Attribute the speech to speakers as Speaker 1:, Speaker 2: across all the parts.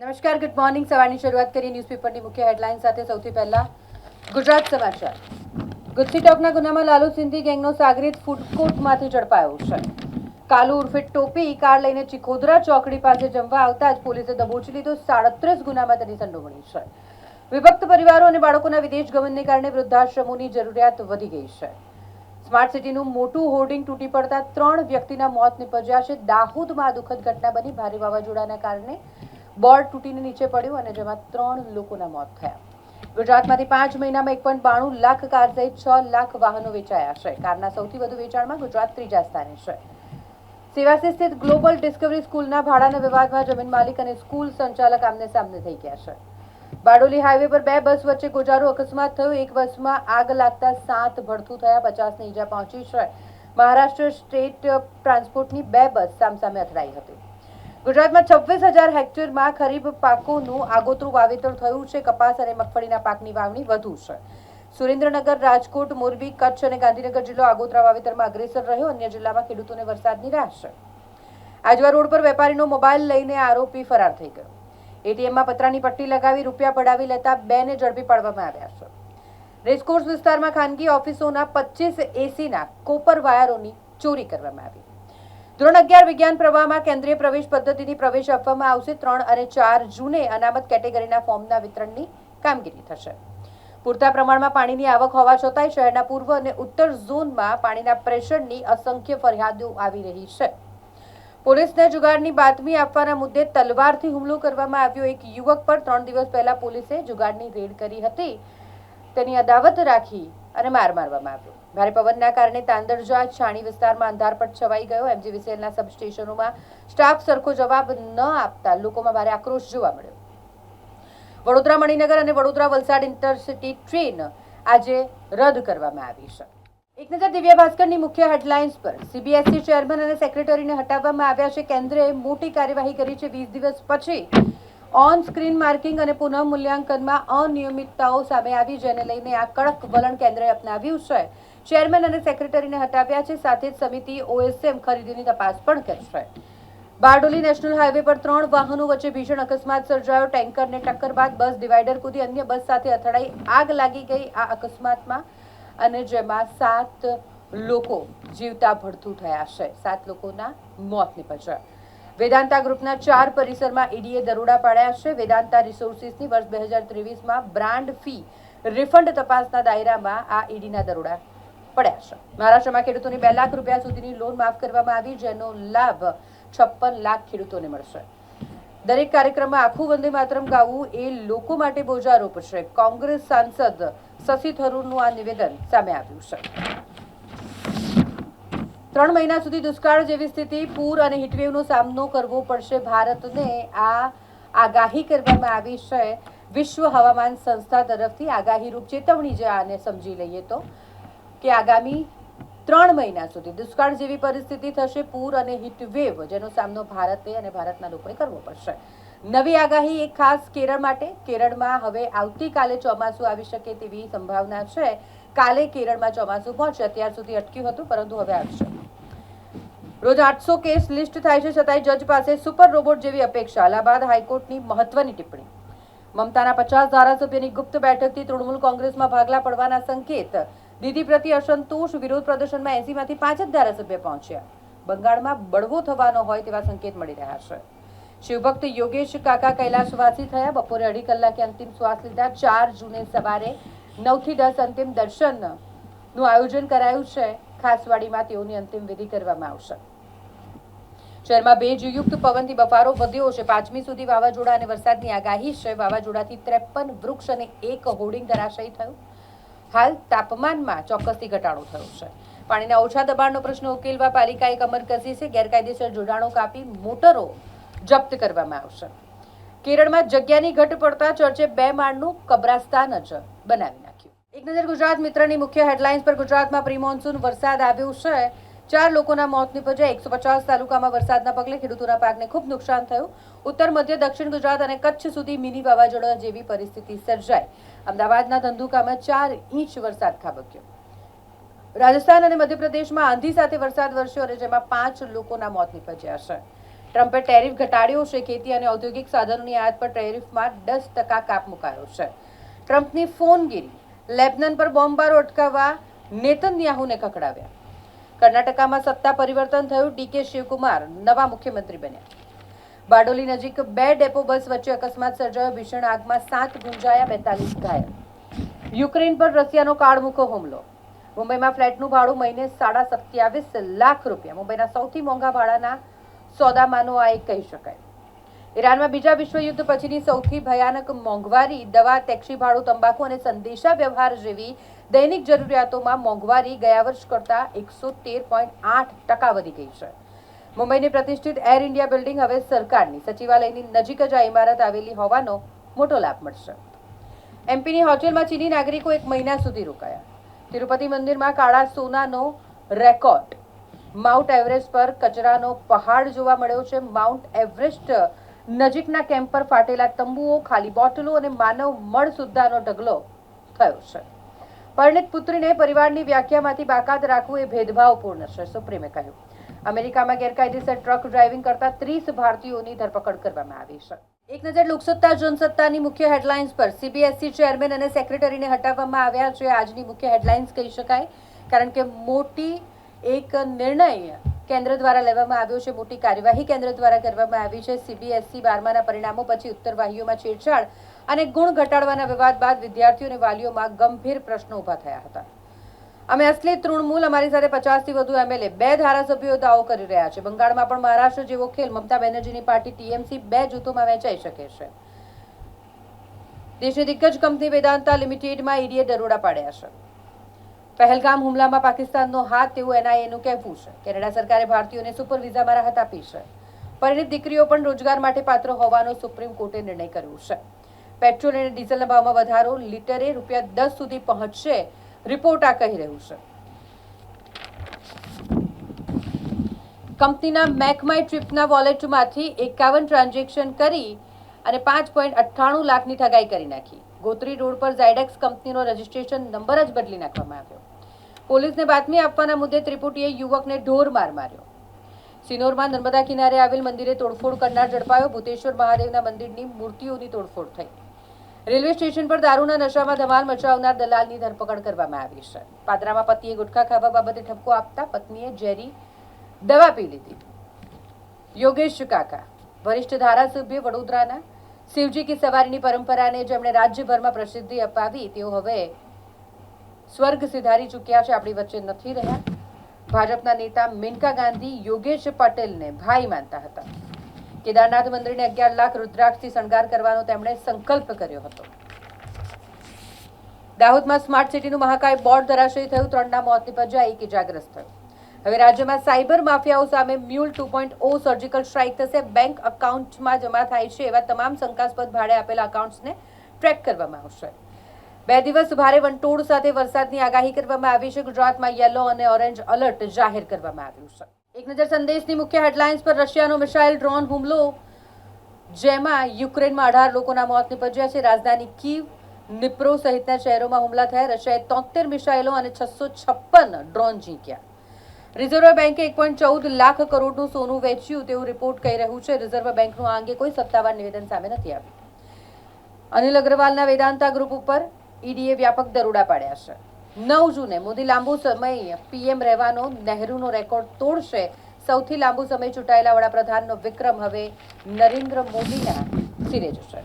Speaker 1: નમસ્કાર, good morning. સવારની શરૂઆત કરી ન્યૂઝપેપરની મુખ્ય હેડલાઇન સાથે. સૌથી પહેલા ગુજરાત સમાચાર. ગુસ્સી ટોકના ગુનામાં લાલુ સિંધી ગેંગનો સાગરીત ફૂડકોર્ટમાંથી ઝડપાયો છે. કાલુ ઉર્ફે ટોપી કાર લઈને ચિખોદરા ચોકડી પાસે જમવા આવતા જ પોલીસે દબોચી લીધો. 37 ગુનામાં તેની સંડોવણી છે. વિભક્ત પરિવારો અને બાળકોના વિદેશ ગમનને કારણે વૃદ્ધાશ્રમોની જરૂરિયાત વધી ગઈ છે. સ્માર્ટ સિટીનું મોટું હોર્ડિંગ તૂટી પડતા 3 વ્યક્તિના મોત નીપજ્યા છે. દાહોદમાં દુઃખદ ઘટના બની. ભારે વાવાઝોડાના કારણે બોર્ડ તૂટીને નીચે પડ્યું અને જેમાં 3 લોકોના મોત થયા. ગુજરાતમાંથી 5 મહિનામાં 1.92 લાખ કાર સહિત 6 લાખ વાહનો વેચાયા છે. કારના સૌથી વધુ વેચાણમાં ગુજરાત ત્રીજા સ્થાને છે. સેવાસી સ્થિત ગ્લોબલ ડિસ્કવરી સ્કૂલના ભાડાના વિવાદમાં જમીન માલિક અને સ્કૂલ સંચાલક આમને સામને થઈ ગયા છે. બારડોલી હાઈવે પર 2 બસ વચ્ચે ગોજારો અકસ્માત થયો. એક બસમાં આગ લાગતા 7 ભડથું થયા. 50 ને ઈજા પહોંચી છે. મહારાષ્ટ્ર સ્ટેટ ટ્રાન્સપોર્ટની 2 બસ સામસામે અથડાઈ હતી. ગુજરાતમાં 26,000 હેક્ટરમાં ખરીફ પાકોનું આગોતરું વાવેતર થયું છે. કપાસ અને મગફળીના પાકની વાવણી વધુ છે. સુરેન્દ્રનગર, રાજકોટ, મોરબી, કચ્છ અને ગાંધીનગર જિલ્લો આગોતરા વાવેતરમાં અગ્રેસર રહ્યો. અન્ય જિલ્લામાં ખેડૂતોને વરસાદની રાહ છે. આજવા રોડ પર વેપારીનો મોબાઈલ લઈને આરોપી ફરાર થઈ ગયો. એટીએમમાં પતરાની પટ્ટી લગાવી રૂપિયા પડાવી લેતા 2ને ઝડપી પાડવામાં આવ્યા છે. રેસકોર્સ વિસ્તારમાં ખાનગી ઓફિસોના 25 એસીના કોપર વાયરોની ચોરી કરવામાં આવી. ધોરણ 11 વિજ્ઞાન પ્રવાહમાં કેન્દ્રીય પ્રવેશ પદ્ધતિથી પ્રવેશ આપવામાં આવશે. 3 અને 4 જૂને અનામત કેટેગરીના ફોર્મના વિતરણની કામગીરી થશે. પૂરતા પ્રમાણમાં પાણીની આવક હોવા છતાંય શહેરના પૂર્વ અને ઉત્તર ઝોનમાં પાણીના પ્રેશરની અસંખ્ય ફરિયાદો આવી રહી છે. પોલીસને જુગારની બાતમી આપવાના મુદ્દે તલવારથી હુમલો કરવામાં આવ્યો. એક યુવક પર 3 દિવસ પહેલા પોલીસે જુગારની રેડ કરી હતી. તેની અદાવત રાખી અને માર મારવામાં આવ્યો. ભારે પવનના કારણે તાંદરજા છાણી વિસ્તારમાં અંધારપટ છવાઈ ગયો. એમજીવીસીએલના સબસ્ટેશનોમાં સ્ટાફ સરખો જવાબ ન આપતા લોકોમાં ભારે આક્રોશ જોવા મળ્યો. વડોદરા મણિનગર અને વડોદરા વલસાડ ઇન્ટરસિટી ટ્રેન આજે રદ કરવામાં આવી છે. એક નજર દિવ્ય ભાસ્કરની મુખ્ય હેડલાઇન્સ પર. સીબીએસઈ ચેરમેન અને સેક્રેટરીને હટાવવામાં આવ્યા છે. કેન્દ્રએ મોટી કાર્યવાહી કરી છે. 20 દિવસ પછી ઓન સ્ક્રીન માર્કિંગ અને પુનઃ મૂલ્યાંકનમાં અનિયમિતતાઓ સામે આવી, જેને લઈને આ કડક વલણ કેન્દ્રએ અપનાવ્યું છે. ચેરમેન અને સેક્રેટરીને હટાવ્યા છે. સાથે જ સમિતિ ઓએસએમ ખરીદીની તપાસ પણ કરશે. બારડોલી નેશનલ હાઈવે પર 3 વાહનો વચ્ચે ભીષણ અકસ્માત સર્જાયો. ટેન્કરને ટક્કર બાદ બસ ડિવાઈડર કૂદી અન્ય બસ સાથે અથડાઈ આગ લાગી ગઈ. આ અકસ્માતમાં અને જેમાં 7 લોકો જીવતા ભડથું થયા છે. 7 લોકોના મોત નીપજ્યા. વેદાંતા ગ્રુપના 4 પરિસરમાં ઈડીએ દરોડા પાડ્યા છે. વેદાંતા રિસોર્સિસની વર્ષ 2023માં બ્રાન્ડ ફી રિફંડ તપાસના દાયરામાં આ ઈડીના દરોડા પડ્યા છે. મહારાષ્ટ્રમાં ખેડૂતોની 2 લાખ રૂપિયા સુધીની લોન માફ કરવામાં આવી, જેનો લાભ 56 લાખ ખેડૂતોને મળશે. દરેક કાર્યક્રમમાં આખું વંદે માતરમ ગાવું એ લોકો માટે બોજારૂપ છે. કોંગ્રેસ સાંસદ શશી થરૂરનું આ નિવેદન સામે આવ્યું છે. 3 મહિના સુધી દુષ્કાળ જેવી સ્થિતિ, પૂર અને હીટવેવનો સામનો કરવો પડશે ભારતને. આ આગાહી કરવામાં આવી છે વિશ્વ હવામાન સંસ્થા તરફથી. આગાહીરૂપ ચેતવણી જે આને સમજી લઈએ તો કે આગામી 3 મહિના સુધી દુષ્કાળ જેવી પરિસ્થિતિ થશે. પૂર અને હીટવેવ જેનો સામનો ભારતે અને ભારતના લોકોએ કરવો પડશે. નવી આગાહી એક ખાસ કેરળ માટે. કેરળમાં હવે આવતીકાલે ચોમાસું આવી શકે તેવી સંભાવના છે. કાલે કેરળમાં ચોમાસું પહોંચે. અત્યાર સુધી અટક્યું હતું, પરંતુ હવે આવશે. રોજ 800 કેસ લિસ્ટ થાય છે, છતાંય જજ પાસે સુપર રોબોટ જેવી અપેક્ષા. અલ્હાબાદ હાઈકોર્ટની મહત્વની ટિપ્પણી. મમતાના 50 ધારાસભ્યની ગુપ્ત બેઠકથી તૃણમૂલ કોંગ્રેસમાં ભાગલા પડવાના સંકેત. દીદી પ્રતિ અસંતોષ. વિરોધ પ્રદર્શનમાં 80માંથી 5 જ ધારાસભ્ય પહોંચ્યા. બંગાળમાં બળવો થવાનો હોય તેવા સંકેત મળી રહ્યા છે. શિવભક્ત યોગેશ કાકા કૈલાસવાસી થયા. બપોરે 2.5 કલાકે અંતિમ શ્વાસ લીધા. 4 જૂને સવારે 9 થી 10 અંતિમ દર્શનનું આયોજન કરાયું છે. ખાસવાડીમાં તેઓની અંતિમ વિધિ કરવામાં આવશે. શહેરમાં ભેજયુક્ત પવનથી બફારો વધ્યો છે. 5મી સુધી વાવાઝોડા અને વરસાદની આગાહી છે. વાવાઝોડાથી 53 વૃક્ષ અને 1 હોર્ડિંગ ધરાશાયી થયું. હાલ તાપમાનમાં ચોક્કસથી ઘટાડો થયો છે. પાણીના ઓછા દબાણનો પ્રશ્ન ઉકેલવા પાલિકાએ કમર કસી છે. ગેરકાયદેસર જોડાણો કાપી મોટરો જપ્ત કરવામાં આવશે. કેરળમાં જગ્યાની ઘટ પડતા ચર્ચે 2 માળનું કબ્રસ્તાન જ બનાવી નાખ્યું. એક નજર ગુજરાત મિત્રની મુખ્ય હેડલાઇન્સ પર. ગુજરાતમાં પ્રી મોન્સૂન વરસાદ આવ્યો છે. 4 લોકોના મોત નીપજ્યા. 150 તાલુકામાં વરસાદના પગલે ખેડૂતોના પાકને ખૂબ નુકસાન થયું. ઉત્તર મધ્ય દક્ષિણ ગુજરાત અને કચ્છ સુધી મિની વાવાઝોડા જેવી પરિસ્થિતિ સર્જાઈ. અમદાવાદના ધંધુકામાં 4 ઇંચ વરસાદ ખાબક્યો. રાજસ્થાન અને મધ્યપ્રદેશમાં આંધી સાથે વરસાદ વરસ્યો અને જેમાં 5 લોકોના મોત નીપજ્યા છે. ટ્રમ્પે ટેરિફ ઘટાડ્યો છે. ખેતી અને ઔદ્યોગિક સાધનોની આયાત પર ટેરિફમાં 10% કાપ મુકાયો છે. ટ્રમ્પની ફોનગીરી, લેબનન પર બોમ્બબારો અટકાવવા નેતન્યાહુને ખખડાવ્યા. કર્ણાટકમાં સત્તા પરિવર્તન થયું. ડીકે શિવકુમાર નવા મુખ્યમંત્રી બન્યા. બારડોલી નજીક 2 ડેપો બસ વચ્ચે અકસ્માત સર્જાયો. ભીષણ આગમાં 7 ગુંજાયા, 42 ઘાયલ. યુક્રેન પર રશિયાનો કાળમુખો હુમલો. મુંબઈમાં ફ્લેટનું ભાડું મહિને ₹27.5 લાખ. મુંબઈના સૌથી મોંઘા ભાડાના સોદામાંનો આ એક કહી શકાય. ઈરાનમાં બીજા વિશ્વયુદ્ધ પછીની સૌથી ભયાનક મોંઘવારી. દવા, ટેક્સી ભાડું, તંબાકુ અને સંદેશા વ્યવહાર જેવી દૈનિક જરૂરિયાતોમાં મોંઘવારી ગયા વર્ષ કરતાં 113.8% વધી ગઈ છે. મુંબઈની પ્રતિષ્ઠિત એર ઇન્ડિયા બિલ્ડિંગ હવે સરકારની સચિવાલયની નજીક જ આ ઇમારત આવેલી હોવાનો મોટો લાભ મળશે. એમપીની હોટેલમાં ચીની નાગરિકો 1 મહિના સુધી રોકાયા. તિરુપતિ મંદિરમાં કાળા સોનાનો રેકોર્ડ. માઉન્ટ એવરેસ્ટ પર કચરાનો પહાડ જોવા મળ્યો છે. માઉન્ટ એવરેસ્ટ નજીકના કેમ્પ પર ફાટેલા તંબુઓ, ખાલી બોટલો અને માનવ મળ સુદ્ધાનો ઢગલો થયો છે. પરિણીત પુત્રીને પરિવારની વ્યાખ્યામાંથી બાકાત રાખવું એ ભેદભાવપૂર્ણ છે, સુપ્રીમે કહ્યું. અમેરિકામાં ગેરકાયદેસર ટ્રક ડ્રાઇવિંગ કરતા 30 ભારતીયોની ધરપકડ કરવામાં આવી છે. એક નજર લોકસત્તા જનસત્તાની મુખ્ય હેડલાઇન્સ પર. સીબીએસઈ ચેરમેન અને સેક્રેટરીને હટાવવામાં આવ્યા છે. આજની મુખ્ય હેડલાઇન્સ કહી શકાય, કારણ કે મોટી એક નિર્ણય કેન્દ્ર દ્વારા લેવામાં આવ્યો છે. મોટી કાર્યવાહી કેન્દ્ર દ્વારા કરવામાં આવી છે. સીબીએસઈ 12માના પરિણામો પછી ઉત્તરવાહીઓમાં છેડછાડ અને ગુણ ઘટાડવાના વિવાદ બાદ વિદ્યાર્થીઓ અને વાલીઓમાં ગંભીર પ્રશ્નો ઊભા થયા હતા. અમે અસલી તૃણમૂલ, અમારી સાથે 50થી વધુ એમએલએ, 2 ધારાસભ્યો દાવો કરી રહ્યા છે. બંગાળમાં પણ મહારાષ્ટ્ર જેવો ખેલ. મમતા બેનર્જીની પાર્ટી ટીએમસી 2 જૂથોમાં વહેંચાઈ શકે છે. દેશની દિગ્ગજ કંપની વેદાંતા લિમિટેડમાં ઈડીએ દરોડા પાડ્યા છે. પહેલગામ હુમલામાં પાકિસ્તાનનો હાથ તેવું એનઆઈએનું કહેવું છે. કેનેડા સરકારે ભારતીયોને સુપર વિઝામાં રાહત આપી છે. પરિણીત દીકરીઓ પણ રોજગાર માટે પાત્ર હોવાનો સુપ્રીમ કોર્ટે નિર્ણય કર્યો છે. પેટ્રોલ અને ડીઝલના ભાવમાં વધારો, લીટરે ₹10 સુધી પહોંચશે, રિપોર્ટ આ કહી રહ્યું છે. કંપનીના મેકમાય ટ્રીપના વોલેટમાંથી 51 ટ્રાન્ઝેક્શન કરી અને 5.98 લાખની ઠગાઈ કરી નાખી. ગોત્રી રોડ પર ઝાયડેક્સ કંપનીનો રજિસ્ટ્રેશન નંબર જ બદલી નાખવામાં આવ્યો. પોલીસને બાતમી આપવાના મુદ્દે ત્રિપુટીએ યુવકને ઢોર માર માર્યો. સિનોરમાં નર્મદા કિનારે આવેલ મંદિરે તોડફોડ કરનાર ઝડપાયો. ભૂતેશ્વર મહાદેવના મંદિરની મૂર્તિઓની તોડફોડ થઈ. રેલવે સ્ટેશન પર દારૂના નશામાં ધમાલ મચાવનાર દલાલની ધરપકડ કરવામાં આવી છે. પાદરામાં પતિએ ગુટખા ખાવા બાબતે ઠપકો આપતા પત્નીએ ઝેરી દવા પી લીધી. યોગેશ કાકા, વરિષ્ઠ ધારાસભ્ય વડોદરાના, શિવજી કી સવારીની પરંપરાને જેમણે રાજ્યભરમાં પ્રસિદ્ધિ અપાવી, તેઓ હવે સ્વર્ગ સિધારી ચૂક્યા છે, આપણી વચ્ચે નથી રહ્યા. ભાજપના નેતા મેનકા ગાંધી યોગેશ પટેલને ભાઈ માનતા હતા. કેદારનાથ મંદિરને 11 લાખ રુદ્રાક્ષથી શણગાર કરવાનો તેમણે સંકલ્પ કર્યો હતો. દાહોદમાં સ્માર્ટ સિટીનું મહાકાય બોર્ડ ધરાશયી થયું. 3ના મોત નિપજ્યા, 1 ઇજાગ્રસ્ત થયો. હવે રાજ્યમાં સાયબર માફિયાઓ સામે મ્યુલ 2.0 સર્જિકલ સ્ટ્રાઇક થશે. બેંક એકાઉન્ટમાં જમા થાય છે એવા તમામ શંકાસ્પદ ભાડે આપેલા એકાઉન્ટ્સને ટ્રેક કરવામાં આવશે. 2 દિવસ ભારે વંટોળ સાથે વરસાદની આગાહી કરવામાં આવી છે. ગુજરાતમાં યલો અને ઓરેન્જ એલર્ટ જાહેર કરવામાં આવ્યું છે. એક નજર સંદેશની મુખ્ય હેડલાઇન્સ પર. રશિયાનો મિસાઇલ ડ્રોન હુમલો, જેમાં યુક્રેનમાં 18 લોકોના મોત નિપજ્યા છે. રાજધાની કીવ, નિપ્રો સહિતના શહેરોમાં હુમલા થયા. રશિયાએ 73 મિસાઇલો અને 656 ડ્રોન ઝીંક્યા. રિઝર્વ બેન્કે 1.14 લાખ કરોડનું સોનું વેચ્યું તેવું રિપોર્ટ કહી રહ્યું છે. રિઝર્વ બેન્કનું આ અંગે કોઈ સત્તાવાર નિવેદન સામે નથી આવ્યું. અનિલ અગ્રવાલના વેદાંતા ગ્રુપ ઉપર ઈડીએ વ્યાપક દરોડા પાડ્યા છે. 9 જૂને મોદી લાંબુ સમય પીએમ રહેવાનો નહેરુનો રેકોર્ડ તોડશે. સૌથી લાંબુ સમય ચૂંટાયેલા વડાપ્રધાનનો વિક્રમ હવે નરેન્દ્ર મોદીના સિરે જશે.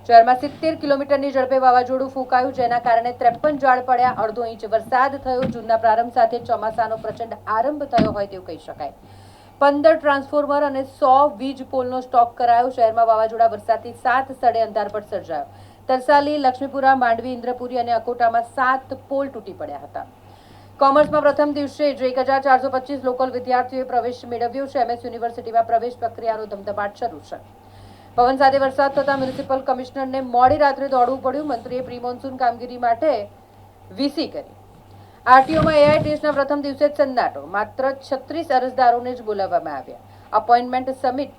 Speaker 1: શહેરમાં 70 કિલોમીટરની ઝડપે વાવાઝોડું ફૂંકાયું, જેના કારણે 53 ઝાડ પડ્યા. 1/2 ઇંચ વરસાદ થયો. જૂનના પ્રારંભ સાથે ચોમાસાનો પ્રચંડ આરંભ થયો હોય તેવું કહી શકાય. 15 ટ્રાન્સફોર્મર અને 100 વીજ પોલનો સ્ટોક કરાયો. શહેરમાં વાવાઝોડા વરસાદથી 7 સ્થળે અંધારપટ સર્જાયો. તરસાલી, લક્ષ્મીપુરા, માંડવી, ઇન્દ્રપુરી અને અકોટામાં 7 પોલ તૂટી પડ્યા હતા. કોમર્સમાં પ્રથમ દિવસે જ 1425 લોકલ વિદ્યાર્થીઓએ પ્રવેશ મેળવ્યો છે. એમએસ યુનિવર્સિટીમાં પ્રવેશ પ્રક્રિયાનો ધમધમાટ શરૂ છે. પવન સાથે વરસાદ થતાં મ્યુનિસિપલ કમિશનરને મોડી રાત્રે દોડવું પડ્યું. મંત્રીએ પ્રી મોન્સૂન કામગીરી માટે વીસી કરી. આરટીઓમાં એઆઈ ટેસ્ટના પ્રથમ દિવસે જ સન્નાટો. માત્ર 36 અરજદારોને જ બોલાવવામાં આવ્યા. અપોઇન્ટમેન્ટ સીમિત.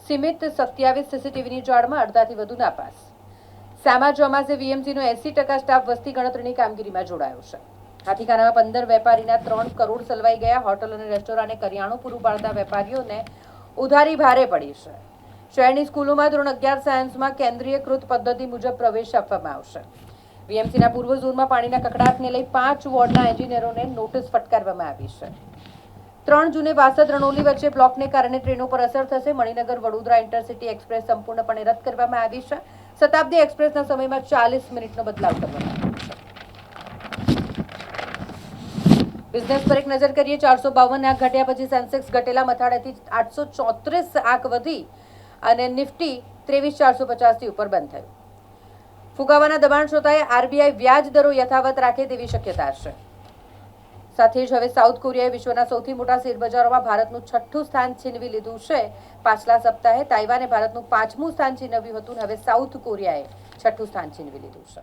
Speaker 1: 27 સીસીટીવીની જાળમાં અડધાથી વધુ નાપાસ. સામા ચોમાસે વીએમસીનો 80% સ્ટાફ વસ્તી ગણતરીની કામગીરીમાં જોડાયો છે. હાથીખાનામાં 15 વેપારીના 3 કરોડ સલવાઈ ગયા. હોટલ અને રેસ્ટોરાંને કરિયાણું પૂરું પાડતા વેપારીઓને ઉધારી ભારે પડી છે. શહેરની સ્કૂલોમાં ધોરણ 11 સાયન્સમાં કેન્દ્રીયકૃત પદ્ધતિ મુજબ પ્રવેશ આપવામાં આવશે. વીએમસીના પૂર્વ ઝોનમાં પાણીના કકડાટને લઈ 5 વોર્ડના એન્જિનિયરોને નોટિસ ફટકારવામાં આવી છે. 3 જૂને વાસદ રણોલી વચ્ચે બ્લોકને કારણે ટ્રેનો પર અસર થશે. મણિનગર વડોદરા ઇન્ટરસિટી એક્સપ્રેસ સંપૂર્ણપણે રદ કરવામાં આવી છે. શતાબ્દી એક્સપ્રેસના સમયમાં 40 મિનિટનો બદલાવ કરવામાં આવ્યો છે. બિઝનેસ પર એક નજર કરીએ. 452 આંક ઘટ્યા પછી સેન્સેક્સ ઘટેલા મથાળેથી 834 આંક વધી અને નિફ્ટી 23,450 થી ઉપર બંધ થયું. ફુગાવાના દબાણ છતાંય આરબીઆઈ વ્યાજ દરો યથાવત રાખે તેવી શક્યતા છે. સાથે જ હવે સાઉથ કોરિયાએ વિશ્વના સૌથી મોટા શેરબજારોમાં ભારતનું 6થું સ્થાન છીનવી લીધું છે. પાછલા સપ્તાહે તાઇવાને ભારતનું 5મું સ્થાન છીનવ્યું હતું. હવે સાઉથ કોરિયાએ 6થું સ્થાન છીનવી લીધું છે.